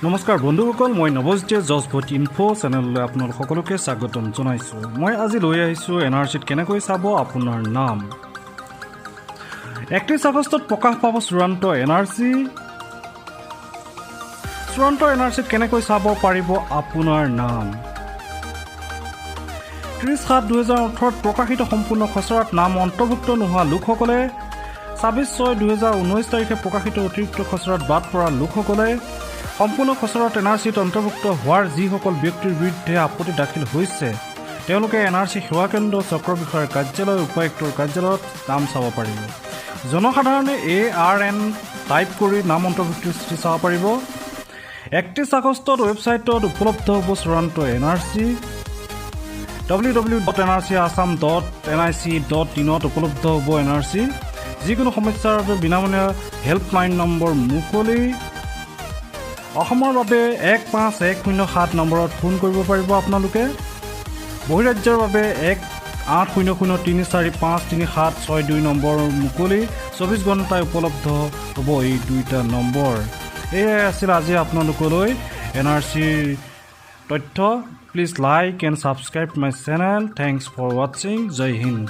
নমস্কাৰ বন্ধুসকল, মই নৱজ্যোতি জাছভিথ ইনফো চেনেললৈ আপোনালোক সকলোকে স্বাগতম জনাইছোঁ। মই আজি লৈ আহিছোঁ NRCত কেনেকৈ চাব আপোনাৰ নাম। 31 আগষ্টত প্ৰকাশ পাব চূড়ান্ত NRC। চূড়ান্ত NRCত কেনেকৈ চাব পাৰিব আপোনাৰ নাম। 30/7/2018 প্ৰকাশিত সম্পূৰ্ণ খচৰাত নাম অন্তৰ্ভুক্ত নোহোৱা লোকসকলে 26/6/2019 তাৰিখে প্ৰকাশিত অতিৰিক্ত খচৰাত বাদ পৰা লোকসকলে সম্পূৰ্ণ খচৰাত NRCত অন্তৰ্ভুক্ত হোৱাৰ যিসকল ব্যক্তিৰ বিৰুদ্ধে আপত্তি দাখিল হৈছে তেওঁলোকে NRC সেৱা কেন্দ্ৰ চক্ৰ বিষয়াৰ কাৰ্যালয় উপায়ুক্তৰ কাৰ্যালয়ত নাম চাব পাৰিব। জনসাধাৰণে ARN টাইপ কৰি নাম অন্তৰ্ভুক্তিৰ স্থিতি চাব পাৰিব। 31 আগষ্টত ৱেবছাইটত উপলব্ধ হ'ব চূড়ান্ত NRC। www.nrcassam.nic.in উপলব্ধ হ'ব NRC। যিকোনো সমস্যাৰ বাবে বিনামূলীয়া হেল্পলাইন নম্বৰ মুকলি। অসমৰ বাবে 15107 নম্বৰত ফোন কৰিব পাৰিব আপোনালোকে। বহিৰাজ্যৰ বাবে 180034533762 নম্বৰ মুকলি। 24 ঘণ্টাই উপলব্ধ হ'ব এই দুইটা নম্বৰ। এয়াই আছিল আজি আপোনালোকলৈ NRCৰ তথ্য। Please like and subscribe my channel. Thanks for ৱাচিং। জয় হিন্দ।